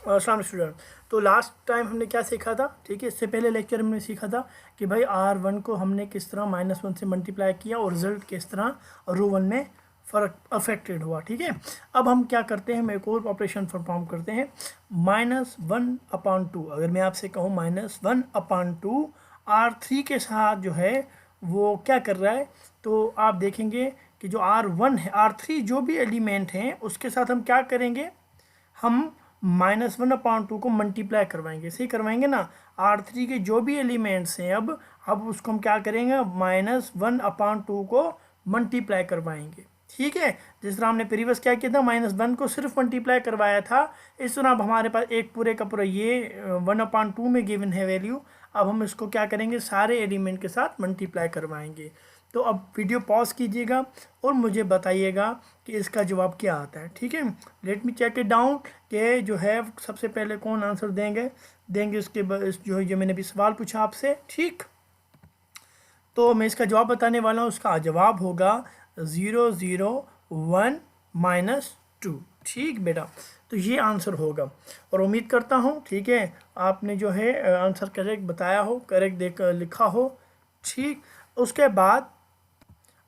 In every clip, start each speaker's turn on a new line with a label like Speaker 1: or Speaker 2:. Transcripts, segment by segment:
Speaker 1: Student, तो last time हमने क्या सीखा था, ठीक है, इससे पहले लेक्चर में हमने सीखा था कि भाई R1 को हमने किस तरह -1 से मल्टीप्लाई किया और रिजल्ट किस तरह रो 1 में फ़र्क अफेक्टेड हुआ। ठीक है, अब हम क्या करते हैं, हम एक और ऑपरेशन परफॉर्म करते हैं, -1/2। अगर मैं आपसे कहूँ -1/2 R3 के साथ जो है वो क्या कर रहा है, तो आप देखेंगे कि जो R1 है, R3 जो भी एलिमेंट हैं उसके साथ हम क्या करेंगे, हम -1/2 को मल्टीप्लाई करवाएंगे, सही करवाएंगे ना। R3 के जो भी एलिमेंट्स हैं अब उसको हम क्या करेंगे, -1/2 को मल्टीप्लाई करवाएंगे। ठीक है, जिस तरह हमने प्रीवियस क्या किया था, -1 को सिर्फ मल्टीप्लाई करवाया था, इस तरह अब हमारे पास एक पूरे का पूरा ये 1/2 में गिवन है वैल्यू। अब हम इसको क्या करेंगे, सारे एलिमेंट के साथ मल्टीप्लाई करवाएंगे। तो अब वीडियो पॉज कीजिएगा और मुझे बताइएगा कि इसका जवाब क्या आता है। ठीक है, let me check it down कि जो है सबसे पहले कौन आंसर देंगे उसके जो है, जो मैंने भी सवाल पूछा आपसे। ठीक, तो मैं इसका जवाब बताने वाला हूँ। उसका जवाब होगा 0 0 1 -2। ठीक बेटा, तो ये आंसर होगा और उम्मीद करता हूँ, ठीक है, आपने जो है आंसर करेक्ट बताया हो, करेक्ट देख लिखा हो। ठीक, उसके बाद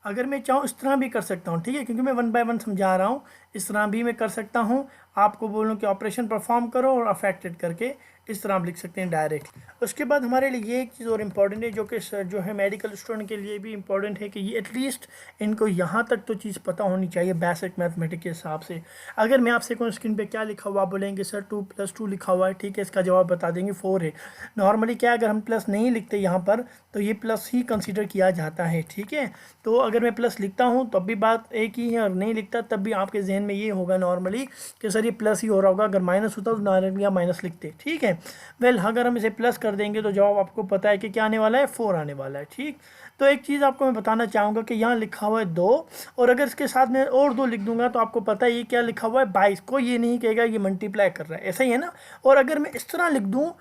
Speaker 1: अगर मैं चाहूँ इस तरह भी कर सकता हूँ, ठीक है, क्योंकि मैं 1 बाय 1 समझा रहा हूँ, इस तरह भी मैं कर सकता हूँ। आपको बोलूँ कि ऑपरेशन परफॉर्म करो और अफेक्टेड करके इस तरह आप लिख सकते हैं डायरेक्ट। उसके बाद हमारे लिए ये एक चीज़ और इम्पॉर्टेंट है, जो कि जो है मेडिकल स्टूडेंट के लिए भी इम्पॉर्टेंट है, कि ये एटलीस्ट इनको यहाँ तक तो चीज़ पता होनी चाहिए बेसिक मैथमेटिक्स के हिसाब से। अगर मैं आपसे कोई स्क्रीन पे क्या लिखा हुआ, बोलेंगे सर 2 + 2 लिखा हुआ है, ठीक है, इसका जवाब बता देंगे 4 है। नॉर्मली क्या, अगर हम प्लस नहीं लिखते यहाँ पर तो ये प्लस ही कंसिडर किया जाता है। ठीक है, तो अगर मैं प्लस लिखता हूँ तब भी बात एक ही है, और नहीं लिखता तब भी आपके जहन में ये होगा नॉर्मली कि सर ये प्लस ही हो रहा होगा, अगर माइनस होता तो डायरेक्टली आप माइनस लिखते। ठीक है, वेल अगर हम इसे प्लस कर देंगे तो जवाब आपको पता है कि क्या आने वाला है, 4 आने वाला है। ठीक, तो एक चीज़ आपको मैं बताना चाहूँगा कि यहाँ लिखा हुआ है 2, और अगर इसके साथ मैं और 2 लिख दूंगा तो आपको पता है ये क्या लिखा हुआ है, 22 को ये नहीं कहेगा ये मल्टीप्लाई कर रहा है, ऐसा ही है ना। और अगर मैं इस तरह लिख दूँ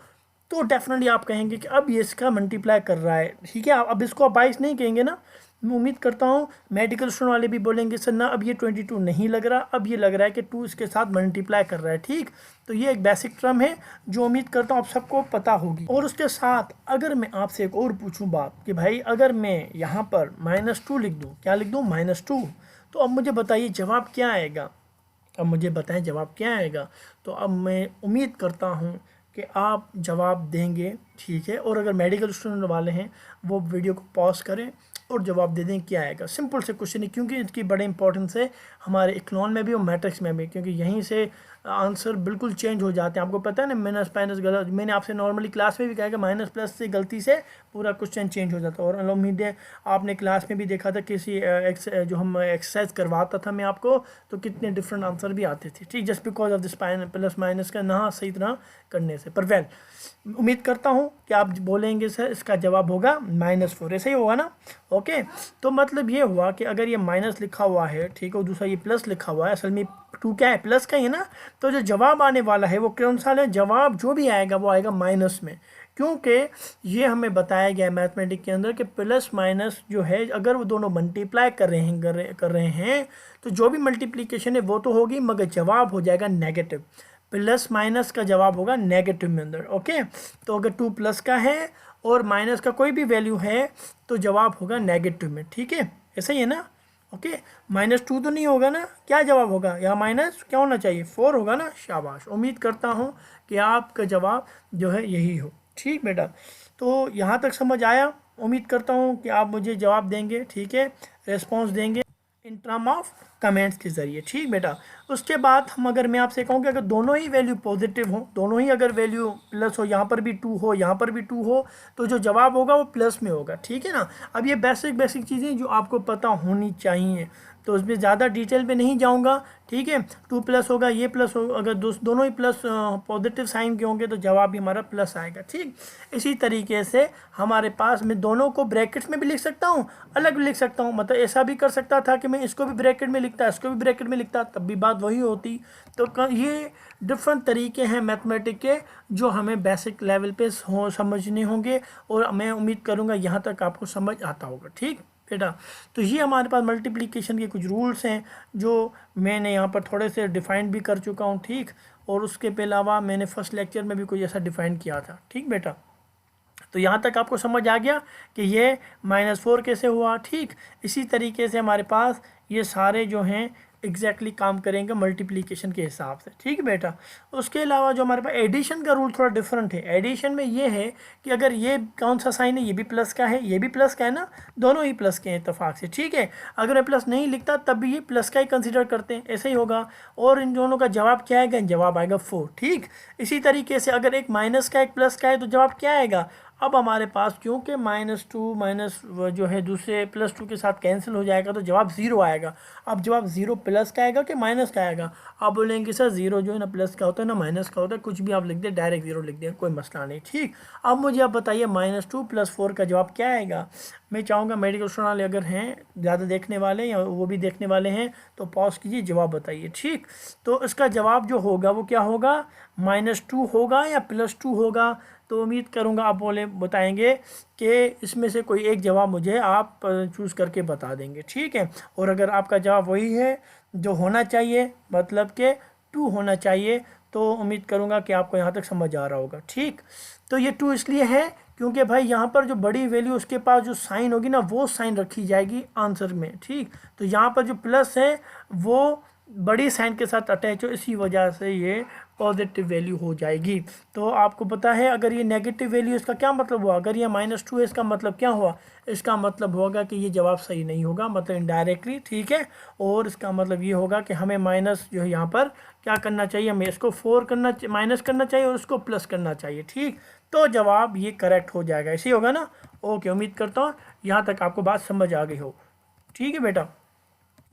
Speaker 1: तो डेफिनेटली आप कहेंगे कि अब ये इसका मल्टीप्लाई कर रहा है। ठीक है, अब इसको आप 22 नहीं कहेंगे ना। मैं उम्मीद करता हूँ मेडिकल स्टूडेंट वाले भी बोलेंगे सर ना अब ये 22 नहीं लग रहा, अब ये लग रहा है कि 2 इसके साथ मल्टीप्लाई कर रहा है। ठीक, तो ये एक बेसिक टर्म है जो उम्मीद करता हूँ आप सबको पता होगी। और उसके साथ अगर मैं आपसे एक और पूछूं बात कि भाई अगर मैं यहाँ पर -2 लिख दूँ, क्या लिख दूँ, -2, तो अब मुझे बताइए जवाब क्या आएगा। अब मुझे बताएं जवाब क्या आएगा। तो अब मैं उम्मीद करता हूँ कि आप जवाब देंगे। ठीक है, और अगर मेडिकल स्टूडेंट वाले हैं वो वीडियो को पॉज करें और जवाब दे दें क्या आएगा। सिंपल से क्वेश्चन है, क्योंकि इसकी बड़े इंपॉर्टेंस है हमारे इकोनॉमी में भी और मैट्रिक्स में भी, क्योंकि यहीं से आंसर बिल्कुल चेंज हो जाते हैं। आपको पता है ना, माइनस माइनस गलत, मैंने आपसे नॉर्मली क्लास में भी कहा कि माइनस प्लस से गलती से पूरा क्वेश्चन चेंज हो जाता है। और उम्मीद है आपने क्लास में भी देखा था किसी जो हम एक्सरसाइज करवाता था मैं आपको, तो कितने डिफरेंट आंसर भी आते थे। ठीक, just because of this plus minus का ना सही तरह करने से। पर वेल उम्मीद करता हूँ कि आप बोलेंगे सर इसका जवाब होगा -4, ऐसा ही होगा ना। ओके, तो मतलब ये हुआ कि अगर ये माइनस लिखा हुआ है, ठीक है, और दूसरा ये प्लस लिखा हुआ है, असल में 2 क्या है, प्लस का ही है ना, तो जो जवाब आने वाला है वो कौन सा है, जवाब जो भी आएगा वो आएगा माइनस में, क्योंकि ये हमें बताया गया है मैथमेटिक्स के अंदर कि प्लस माइनस जो है अगर वो दोनों मल्टीप्लाई कर रहे हैं तो जो भी मल्टीप्लिकेशन है वो तो होगी, मगर जवाब हो जाएगा नेगेटिव। प्लस माइनस का जवाब होगा नेगेटिव में अंदर। ओके, तो अगर 2 प्लस का है और माइनस का कोई भी वैल्यू है तो जवाब होगा नेगेटिव में। ठीक है, ऐसा ही है ना। ओके, -2 तो नहीं होगा ना, क्या जवाब होगा यहाँ, माइनस क्या होना चाहिए, 4 होगा ना। शाबाश, उम्मीद करता हूँ कि आपका जवाब जो है यही हो। ठीक बेटा, तो यहाँ तक समझ आया, उम्मीद करता हूँ कि आप मुझे जवाब देंगे। ठीक है, रेस्पॉन्स देंगे इन टर्म ऑफ कमेंट्स के ज़रिए। ठीक बेटा, उसके बाद हम अगर मैं आपसे कहूँ कि अगर दोनों ही वैल्यू पॉजिटिव हो, दोनों ही अगर वैल्यू प्लस हो, यहाँ पर भी 2 हो, यहाँ पर भी 2 हो, तो जो जवाब होगा वो प्लस में होगा। ठीक है ना। अब ये बेसिक चीज़ें जो आपको पता होनी चाहिए, तो उसमें ज़्यादा डिटेल में नहीं जाऊँगा। ठीक है, 2 प्लस होगा, ये प्लस होगा, अगर दोनों ही प्लस पॉजिटिव साइन के होंगे तो जवाब भी हमारा प्लस आएगा। ठीक, इसी तरीके से हमारे पास मैं दोनों को ब्रैकेट्स में भी लिख सकता हूँ, अलग भी लिख सकता हूँ। मतलब ऐसा भी कर सकता था कि मैं इसको भी ब्रैकेट में लिखता, इसको भी ब्रैकेट में लिखता, तब भी बात वही होती। तो ये डिफरेंट तरीके हैं मैथमेटिक्स के जो हमें बेसिक लेवल पे समझने होंगे, और मैं उम्मीद करूँगा यहाँ तक आपको समझ आता होगा। ठीक बेटा, तो ये हमारे पास मल्टीप्लिकेशन के कुछ रूल्स हैं जो मैंने यहाँ पर थोड़े से डिफाइन भी कर चुका हूँ। ठीक, और उसके अलावा मैंने फर्स्ट लेक्चर में भी कोई ऐसा डिफाइन किया था। ठीक बेटा, तो यहाँ तक आपको समझ आ गया कि ये -4 कैसे हुआ। ठीक, इसी तरीके से हमारे पास ये सारे जो हैं एग्जैक्टली काम करेंगे मल्टीप्लिकेशन के हिसाब से। ठीक है बेटा, उसके अलावा जो हमारे पास एडिशन का रूल थोड़ा डिफरेंट है। एडिशन में ये है कि अगर ये कौन सा साइन है, ये भी प्लस का है, ये भी प्लस का है ना, दोनों ही प्लस के हैं इत्तेफाक से। ठीक है, अगर मैं प्लस नहीं लिखता तब भी ये प्लस का ही कंसिडर करते हैं, ऐसे ही होगा। और इन दोनों का जवाब क्या आएगा? जवाब आएगा 4। ठीक, इसी तरीके से अगर एक माइनस का एक प्लस का है तो जवाब क्या आएगा? अब हमारे पास क्योंकि -2 माइनस जो है दूसरे +2 के साथ कैंसिल हो जाएगा तो जवाब 0 आएगा। अब जवाब 0 प्लस का आएगा कि माइनस का आएगा? आप बोलेंगे सर 0 जो है ना प्लस का होता है ना माइनस का होता है, कुछ भी आप लिख दें, डायरेक्ट 0 लिख दें, कोई मसला नहीं। ठीक, अब मुझे आप बताइए -2 + 4 का जवाब क्या आएगा? मैं चाहूँगा मेडिकल स्टूडेंट वाले अगर हैं ज़्यादा देखने वाले या वो भी देखने वाले हैं तो पॉज कीजिए, जवाब बताइए। ठीक, तो इसका जवाब जो होगा वो क्या होगा? -2 होगा या +2 होगा? तो उम्मीद करूंगा आप बताएंगे कि इसमें से कोई एक जवाब मुझे आप चूज़ करके बता देंगे। ठीक है, और अगर आपका जवाब वही है जो होना चाहिए, मतलब कि 2 होना चाहिए, तो उम्मीद करूंगा कि आपको यहाँ तक समझ आ रहा होगा। ठीक, तो ये 2 इसलिए है क्योंकि भाई यहाँ पर जो बड़ी वैल्यू उसके पास जो साइन होगी ना वो साइन रखी जाएगी आंसर में। ठीक, तो यहाँ पर जो प्लस है वो बड़ी साइन के साथ अटैच हो, इसी वजह से ये पॉजिटिव वैल्यू हो जाएगी। तो आपको पता है अगर ये नेगेटिव वैल्यू, इसका क्या मतलब हुआ? अगर ये -2 है इसका मतलब क्या हुआ? इसका मतलब होगा कि ये जवाब सही नहीं होगा, मतलब इनडायरेक्टली। ठीक है, और इसका मतलब ये होगा कि हमें माइनस जो है यहाँ पर क्या करना चाहिए? हमें इसको माइनस करना चाहिए और इसको प्लस करना चाहिए। ठीक, तो जवाब ये करेक्ट हो जाएगा, ऐसे ही होगा ना। ओके, उम्मीद करता हूँ यहाँ तक आपको बात समझ आ गई हो। ठीक है बेटा,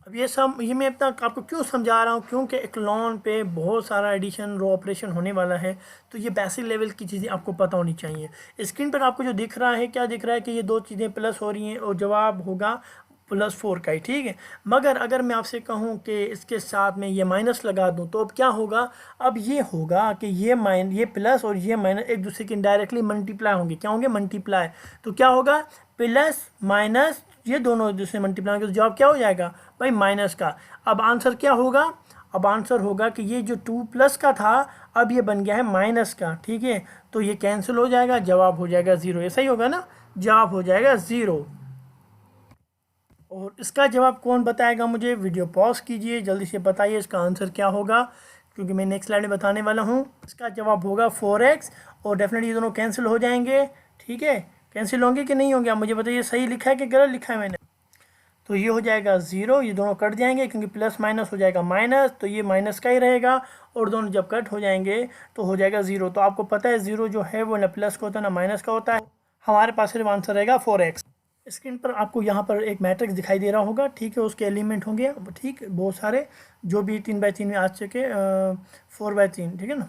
Speaker 1: अब ये मैं इतना आपको क्यों समझा रहा हूँ? क्योंकि एक लोन पे बहुत सारा एडिशन रो ऑपरेशन होने वाला है, तो ये बेसिक लेवल की चीज़ें आपको पता होनी चाहिए। स्क्रीन पर आपको जो दिख रहा है, क्या दिख रहा है? कि ये 2 चीज़ें प्लस हो रही हैं और जवाब होगा +4 का ही। ठीक है, मगर अगर मैं आपसे कहूँ कि इसके साथ में ये माइनस लगा दूँ तो अब क्या होगा? अब ये होगा कि ये प्लस और ये माइनस एक दूसरे के इनडायरेक्टली मल्टीप्लाई होंगे। क्या होंगे? मल्टीप्लाई। तो क्या होगा? प्लस माइनस ये दोनों एक दूसरे मल्टीप्लाई होंगे तो जवाब क्या हो जाएगा भाई? माइनस का। अब आंसर क्या होगा? अब आंसर होगा कि ये जो 2 प्लस का था अब ये बन गया है माइनस का। ठीक है, तो ये कैंसिल हो जाएगा, जवाब हो जाएगा 0। ऐसा ही होगा ना, जवाब हो जाएगा 0। और इसका जवाब कौन बताएगा मुझे? वीडियो पॉज कीजिए, जल्दी से बताइए इसका आंसर क्या होगा, क्योंकि मैं नेक्स्ट स्लाइड में बताने वाला हूँ। इसका जवाब होगा 4x, और डेफिनेटली ये दोनों कैंसिल हो जाएंगे। ठीक है, कैंसिल होंगे कि नहीं होंगे? आप मुझे बताइए, सही लिखा है कि गलत लिखा है मैंने? तो ये हो जाएगा 0, ये दोनों कट जाएंगे क्योंकि प्लस माइनस हो जाएगा माइनस, तो ये माइनस का ही रहेगा, और दोनों जब कट हो जाएंगे तो हो जाएगा 0। तो आपको पता है 0 जो है वो ना प्लस का होता है ना माइनस का होता है। हमारे पास सिर्फ आंसर रहेगा 4x। स्क्रीन पर आपको यहाँ पर एक मैट्रिक्स दिखाई दे रहा होगा। ठीक है, उसके एलिमेंट होंगे ठीक बहुत सारे, जो भी 3x3 में आ सके, 4x3। ठीक है ना,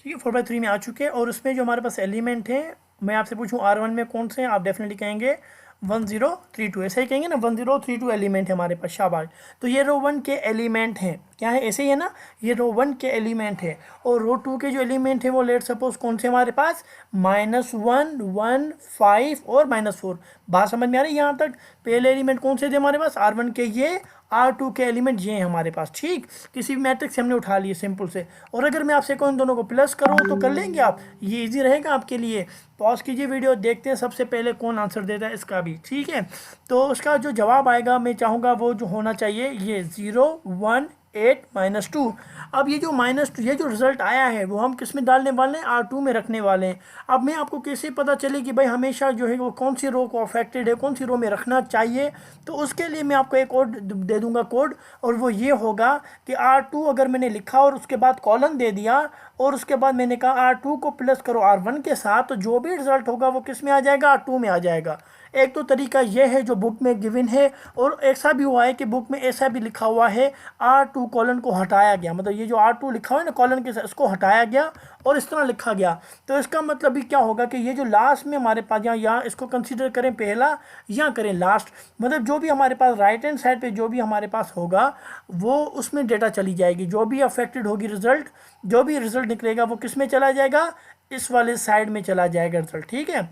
Speaker 1: 4x3 में आ चुके हैं। और उसमें जो हमारे पास एलिमेंट है, मैं आपसे पूछूं R1 में कौन से हैं? आप डेफिनेटली कहेंगे 1032, ऐसे ही कहेंगे ना, 1032 एलिमेंट है हमारे पास। शाबाश, तो ये रो 1 के एलिमेंट हैं। क्या है? ऐसे ही है ना, ये रो 1 के एलिमेंट है। और रो 2 के जो एलिमेंट है वो लेट सपोज कौन से हमारे पास? -1, 1, 5 और -4। बात समझ में आ रही है यहाँ तक? पहले एलिमेंट कौन से थे हमारे पास? R1 के ये, R2 के एलिमेंट ये हैं हमारे पास। ठीक, किसी भी मैट्रिक्स से हमने उठा लिए सिंपल से। और अगर मैं आपसे कहूँ इन दोनों को प्लस करो तो कर लेंगे आप? ये इजी रहेगा आपके लिए। पॉज कीजिए वीडियो, देखते हैं सबसे पहले कौन आंसर देता है इसका भी। ठीक है, तो उसका जो जवाब आएगा मैं चाहूँगा वो जो होना चाहिए ये 0, 1, 8, -2। अब ये जो -2 ये जो रिजल्ट आया है वो हम किस में डालने वाले हैं? R2 में रखने वाले हैं। अब मैं आपको कैसे पता चले कि भाई हमेशा जो है वो कौन सी रो को अफेक्टेड है, कौन सी रो में रखना चाहिए? तो उसके लिए मैं आपको एक और दे दूंगा कोड, और वो ये होगा कि R2 अगर मैंने लिखा और उसके बाद कॉलन दे दिया और उसके बाद मैंने कहा R2 को प्लस करो R1 के साथ, तो जो भी रिजल्ट होगा वो किस में आ जाएगा? R2 में आ जाएगा। एक तो तरीका यह है जो बुक में गिवन है, और ऐसा भी हुआ है कि बुक में ऐसा भी लिखा हुआ है R2 कॉलन को हटाया गया, मतलब ये जो R2 लिखा हुआ है ना कॉलन के साथ, इसको हटाया गया और इस तरह लिखा गया। तो इसका मतलब भी क्या होगा कि ये जो लास्ट में हमारे पास यहाँ इसको कंसीडर करें पहला या करें लास्ट, मतलब जो भी हमारे पास राइट हैंड साइड पे जो भी हमारे पास होगा वो उसमें डेटा चली जाएगी। जो भी अफेक्टेड होगी रिजल्ट, जो भी रिजल्ट निकलेगा वो किस में चला जाएगा? इस वाले साइड में चला जाएगा रिजल्ट। ठीक है,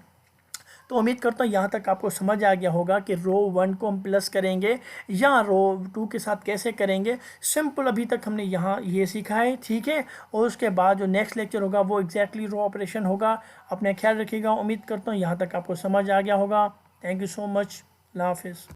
Speaker 1: तो उम्मीद करता हूँ यहाँ तक आपको समझ आ गया होगा कि रो 1 को हम प्लस करेंगे या रो 2 के साथ कैसे करेंगे। सिंपल अभी तक हमने यहाँ ये सीखा है, ठीक है। और उसके बाद जो नेक्स्ट लेक्चर होगा वो एग्जैक्टली रो ऑपरेशन होगा। अपना ख्याल रखिएगा। उम्मीद करता हूँ यहाँ तक आपको समझ आ गया होगा। Thank you so much. अल्लाह हाफिज़।